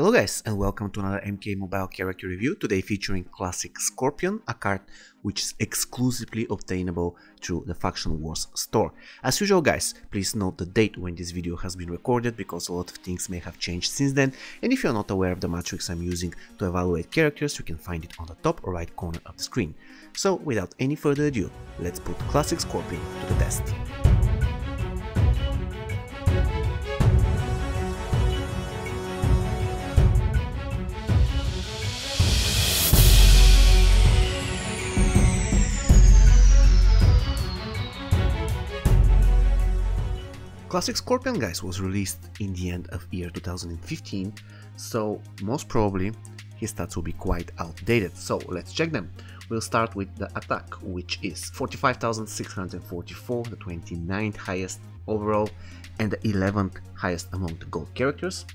Hello guys, and welcome to another MK Mobile character review, today featuring Klassic Scorpion, a card which is exclusively obtainable through the Faction Wars store. As usual guys, please note the date when this video has been recorded, because a lot of things may have changed since then, and if you're not aware of the matrix I'm using to evaluate characters, you can find it on the top right corner of the screen. So without any further ado, let's put Klassic Scorpion to the test. Klassic Scorpion guys was released in the end of year 2015, so most probably his stats will be quite outdated, so let's check them. We'll start with the attack, which is 45,644, the 29th highest overall and the 11th highest among the gold characters.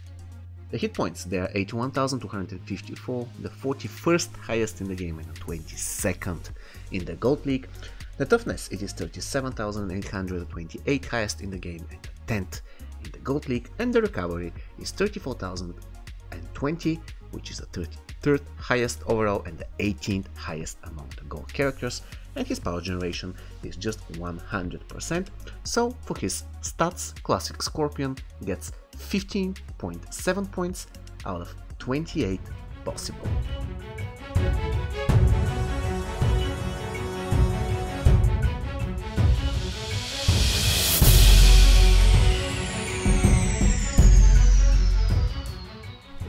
The hit points, they are 81,254, the 41st highest in the game and the 22nd in the gold league. The toughness, it is 37,828, highest in the game and the 10th in the gold league, and the recovery is 34,020, which is the 33rd highest overall and the 18th highest among the gold characters, and his power generation is just 100%, so for his stats, Klassic Scorpion gets 15.7 points out of 28 possible.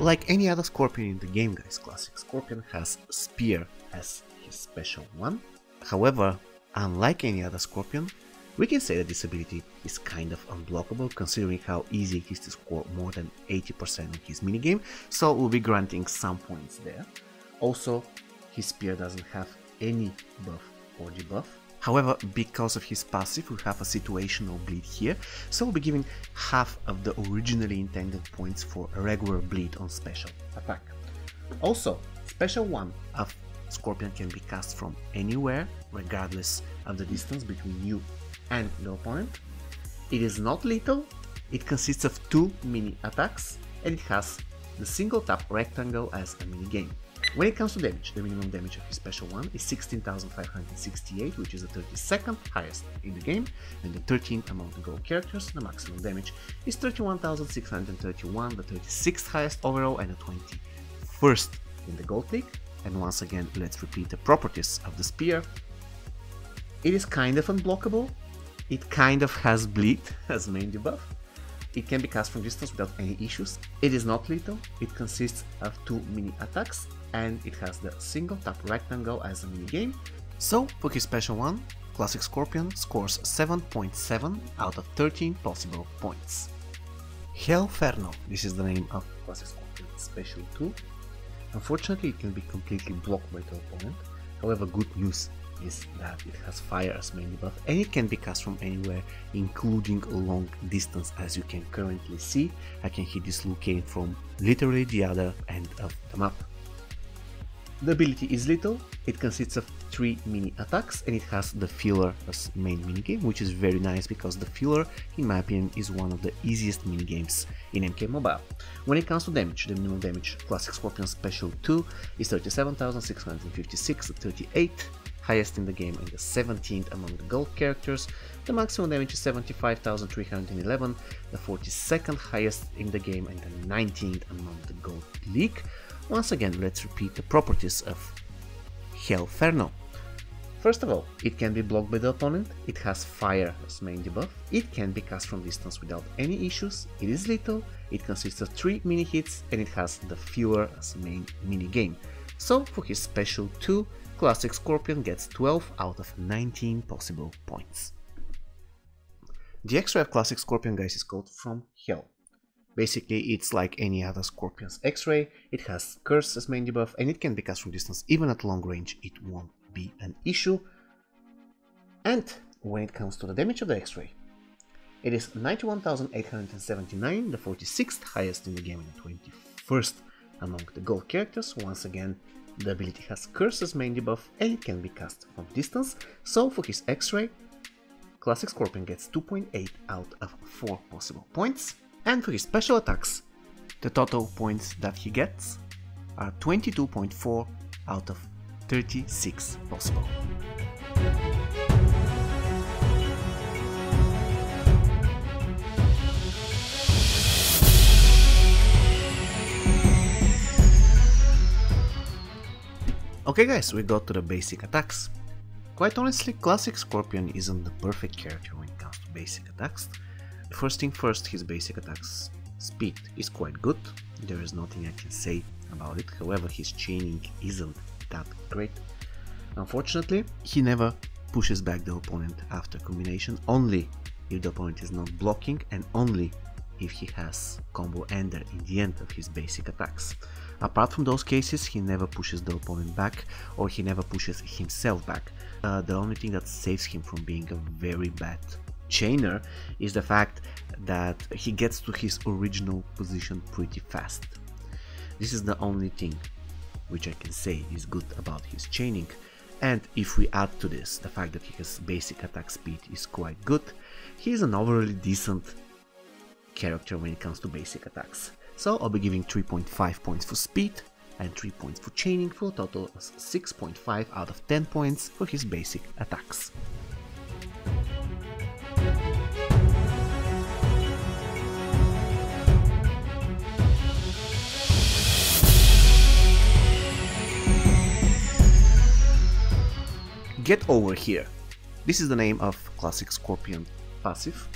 Like any other Scorpion in the game guys, Klassic Scorpion has Spear as his special one. However, unlike any other Scorpion, we can say that this ability is kind of unblockable, considering how easy it is to score more than 80% in his minigame, so we'll be granting some points there. Also, his Spear doesn't have any buff or debuff. However, because of his passive, we have a situational bleed here, so we'll be giving half of the originally intended points for a regular bleed on special attack. Also, special 1 of Scorpion can be cast from anywhere, regardless of the distance between you and the opponent. It is not lethal, it consists of 2 mini attacks, and it has the single tap rectangle as a mini game. When it comes to damage, the minimum damage of his special one is 16,568, which is the 32nd highest in the game, and the 13th among the gold characters. The maximum damage is 31,631, the 36th highest overall and the 21st in the gold league. And once again, let's repeat the properties of the spear. It is kind of unblockable, it kind of has bleed as main debuff. It can be cast from distance without any issues. It is not lethal, it consists of 2 mini attacks, and it has the single tap rectangle as a mini game. So for his special one, Klassic Scorpion scores 7.7 out of 13 possible points. Inferno, this is the name of Klassic Scorpion special 2. Unfortunately, it can be completely blocked by the opponent. However, good news is that it has fire as main debuff, and it can be cast from anywhere, including long distance. As you can currently see, I can hit this Lucane from literally the other end of the map. The ability is lethal, it consists of 3 mini attacks, and it has the filler as main minigame, which is very nice because the filler, in my opinion, is one of the easiest minigames in MK Mobile. When it comes to damage, the minimum damage Klassic Scorpion Special 2 is 37,656, the 38th highest in the game and the 17th among the gold characters. The maximum damage is 75,311, the 42nd highest in the game and the 19th among the gold league. Once again, let's repeat the properties of Inferno. First of all, it can be blocked by the opponent, it has fire as main debuff, it can be cast from distance without any issues, it is lethal, it consists of 3 mini hits, and it has the filler as main mini game. So for his special 2, Klassic Scorpion gets 12 out of 19 possible points. The X-ray of Klassic Scorpion guys is called From Hell. Basically, it's like any other Scorpion's X-ray, it has Curse as main debuff, and it can be cast from distance. Even at long range, it won't be an issue. And when it comes to the damage of the X-ray, it is 91,879, the 46th highest in the game and the 21st among the gold characters. Once again, the ability has Curse as main debuff, and it can be cast from distance. So for his X-ray, Klassic Scorpion gets 2.8 out of 4 possible points. And for his special attacks, The total points that he gets are 22.4 out of 36 possible. Okay guys, we got to the basic attacks. Quite honestly, Classic Scorpion isn't the perfect character when it comes to basic attacks. First thing first, his basic attacks speed is quite good, there is nothing I can say about it, however his chaining isn't that great. Unfortunately, he never pushes back the opponent after combination, only if the opponent is not blocking and only if he has combo ender in the end of his basic attacks. Apart from those cases, he never pushes the opponent back or he never pushes himself back. The only thing that saves him from being a very bad chainer is the fact that he gets to his original position pretty fast. This is the only thing which I can say is good about his chaining, and if we add to this the fact that his basic attack speed is quite good, he is an overall decent character when it comes to basic attacks. So I'll be giving 3.5 points for speed and 3 points for chaining, for a total of 6.5 out of 10 points for his basic attacks. Get over here. This is the name of Classic Scorpion passive.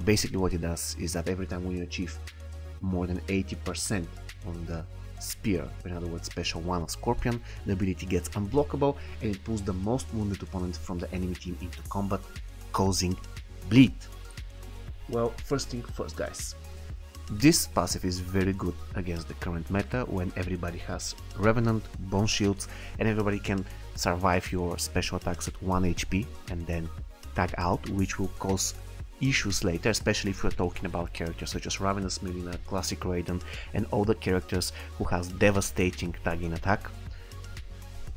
Basically what it does is that every time when you achieve more than 80% on the spear, in other words special 1 of Scorpion, the ability gets unblockable and it pulls the most wounded opponent from the enemy team into combat, causing bleed. Well, first thing first guys, this passive is very good against the current meta when everybody has Revenant, Bone Shields and everybody can survive your special attacks at 1 HP and then tag out, which will cause issues later, especially if we're talking about characters such as Ravenous Millionaire, Classic Raiden and other characters who has devastating tagging attack.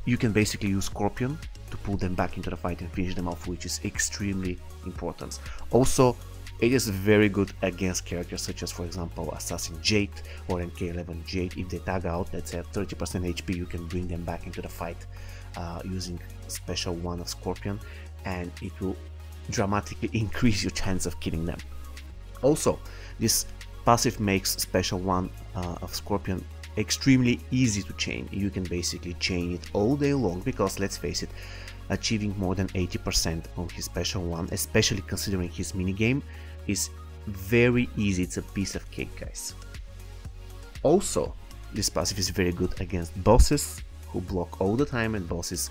You can basically use Scorpion to pull them back into the fight and finish them off, which is extremely important. Also, it is very good against characters such as, for example, Assassin Jade or NK11 Jade. If they tag out, let's say at 30% HP, you can bring them back into the fight using special 1 of Scorpion, and it will dramatically increase your chance of killing them. Also, this passive makes special 1 of Scorpion extremely easy to chain. You can basically chain it all day long because, let's face it, achieving more than 80% on his special 1, especially considering his minigame, is very easy. It's a piece of cake, guys. Also, this passive is very good against bosses who block all the time and bosses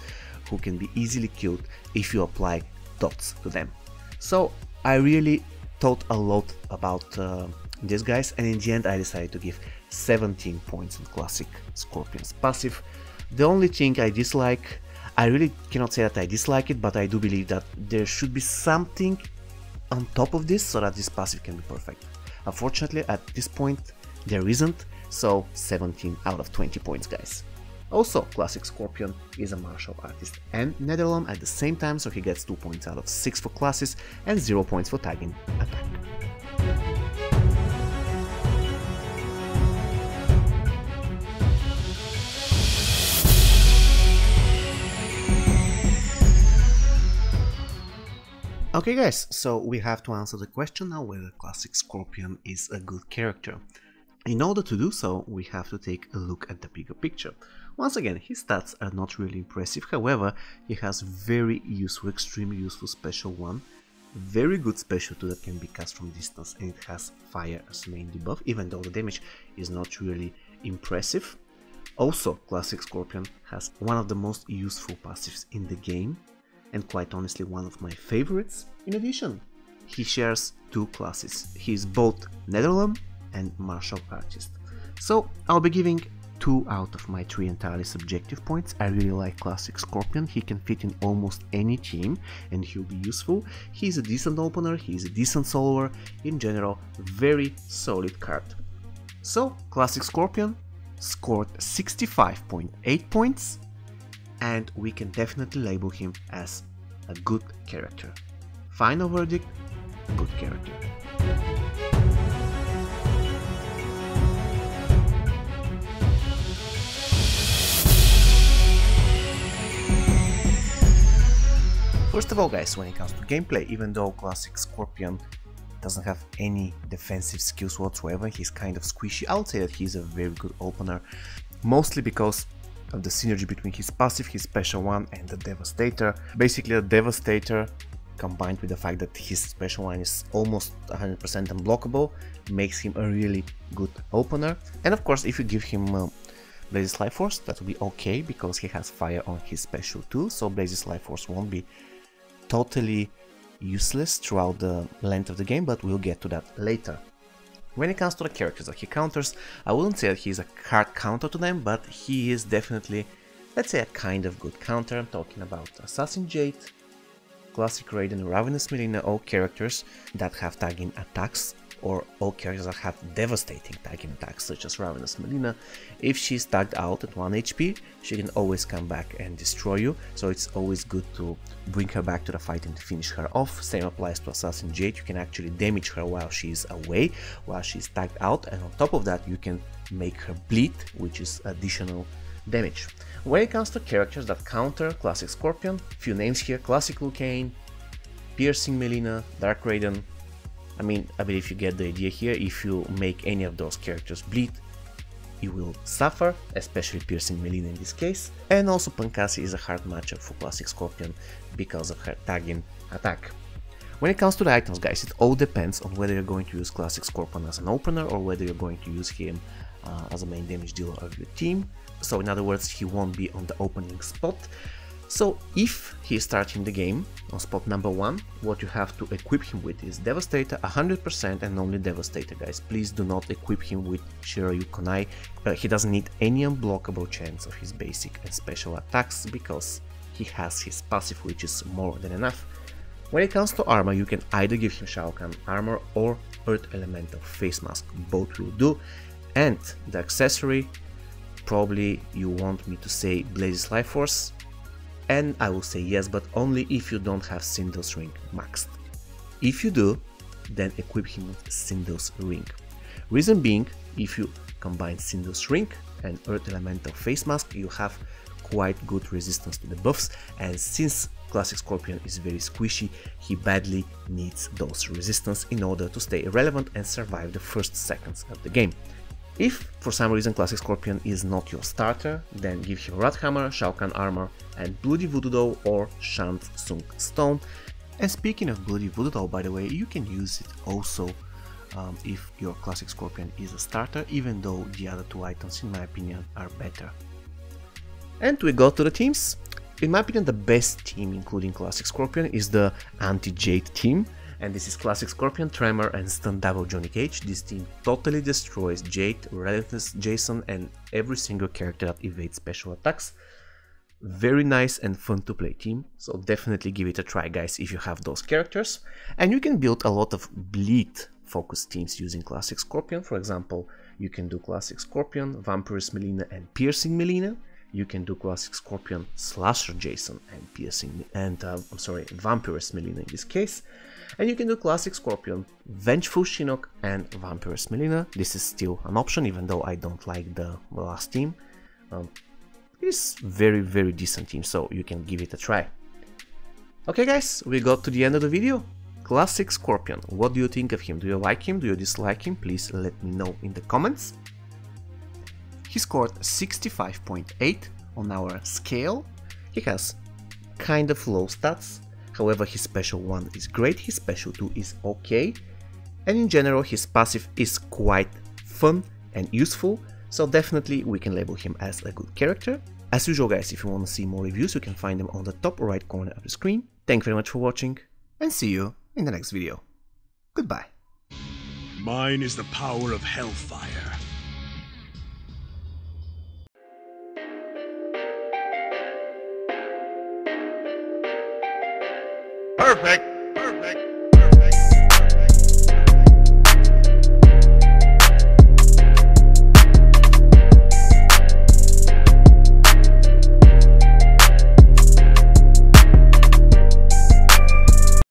who can be easily killed if you apply dots to them. So I really thought a lot about this guys, and in the end I decided to give 17 points on Classic Scorpion's passive. The only thing I dislike, I really cannot say that I dislike it, but I do believe that there should be something on top of this so that this passive can be perfect. Unfortunately at this point there isn't, so 17 out of 20 points guys. Also, Classic Scorpion is a martial artist and Netherlands at the same time, so he gets 2 points out of 6 for classes and 0 points for tagging attack. Okay guys, so we have to answer the question now whether Classic Scorpion is a good character. In order to do so, we have to take a look at the bigger picture. Once again, his stats are not really impressive, however, he has very useful, extremely useful special 1, very good special 2 that can be cast from distance, and it has fire as main debuff, even though the damage is not really impressive. Also, Classic Scorpion has one of the most useful passives in the game, and quite honestly one of my favorites. In addition, he shares 2 classes. He is both Netherlands and martial artist. So I'll be giving 2 out of my 3 entirely subjective points. I really like Classic Scorpion. He can fit in almost any team and he'll be useful. He's a decent opener, he's a decent soloer. In general, very solid card. So Classic Scorpion scored 65.8 points, and we can definitely label him as a good character. Final verdict, good character. First of all guys, when it comes to gameplay, even though Klassic Scorpion doesn't have any defensive skills whatsoever, he's kind of squishy. I would say that he's a very good opener, mostly because of the synergy between his passive, his special one, and the Devastator. Basically the Devastator combined with the fact that his special one is almost 100% unblockable makes him a really good opener. And of course if you give him Blazes Life Force, that will be okay because he has fire on his special too, so Blazes Life Force won't be totally useless throughout the length of the game, but we'll get to that later. When it comes to the characters that he counters, I wouldn't say that he's a hard counter to them, but he is definitely, let's say, a kind of good counter. I'm talking about Assassin Jade, Classic Raiden, Ravenous Melina, all characters that have tagging attacks, or all characters that have devastating tagging attacks, such as Ravenous Melina. If she's tagged out at 1 HP, she can always come back and destroy you, so it's always good to bring her back to the fight and finish her off. Same applies to Assassin Jade, you can actually damage her while she's away, while she's tagged out, and on top of that you can make her bleed, which is additional damage. When it comes to characters that counter Classic Scorpion, few names here: Classic Kang, Piercing Melina, Dark Raiden. I mean, I believe you get the idea here. If you make any of those characters bleed, you will suffer, especially Piercing Melina in this case. And also Pankasi is a hard matchup for Classic Scorpion because of her tagging attack. When it comes to the items guys, it all depends on whether you're going to use Classic Scorpion as an opener or whether you're going to use him as a main damage dealer of your team. So in other words, he won't be on the opening spot. So if he is starting the game on spot number 1, what you have to equip him with is Devastator 100% and only Devastator guys. Please do not equip him with Shiryu Kunai. He doesn't need any unblockable chance of his basic and special attacks because he has his passive, which is more than enough. When it comes to armor, you can either give him Shao Kahn armor or Earth Elemental face mask, both will do. And the accessory, probably you want me to say Blazes Life Force, and I will say yes, but only if you don't have Sindul's Ring maxed. If you do, then equip him with Sindul's Ring. Reason being, if you combine Sindul's Ring and Earth Elemental face mask, you have quite good resistance to the buffs, and since Classic Scorpion is very squishy, he badly needs those resistance in order to stay relevant and survive the first seconds of the game. If for some reason Classic Scorpion is not your starter, then give him Radhammer, Shao Kahn armor, and Bloody Voodoo Doll or Shant Tsung Stone. And speaking of Bloody Voodoo Doll, by the way, you can use it also if your Classic Scorpion is a starter, even though the other two items, in my opinion, are better. And we go to the teams. In my opinion, the best team, including Classic Scorpion, is the Anti-Jade team. And this is Classic Scorpion, Tremor, and Stun Double Johnny Cage. This team totally destroys Jade, Relentless Jason, and every single character that evades special attacks. Very nice and fun to play team, so definitely give it a try guys if you have those characters. And you can build a lot of bleed focused teams using Classic Scorpion. For example, you can do Classic Scorpion, Vampirous Melina, and Piercing Melina. You can do Classic Scorpion, Slasher Jason, and Vampirous Melina in this case. And you can do Classic Scorpion, Vengeful Shinnok, and Vampirous Melina. This is still an option, even though I don't like the last team. It's very decent team, so you can give it a try. Okay guys, we got to the end of the video. Classic Scorpion, what do you think of him? Do you like him? Do you dislike him? Please let me know in the comments. He scored 65.8 on our scale. He has kind of low stats. However, his special 1 is great, his special 2 is okay, and in general his passive is quite fun and useful, so definitely we can label him as a good character. As usual guys, if you want to see more reviews, you can find them on the top right corner of the screen. Thank you very much for watching, and see you in the next video. Goodbye. Mine is the power of Hellfire. Perfect.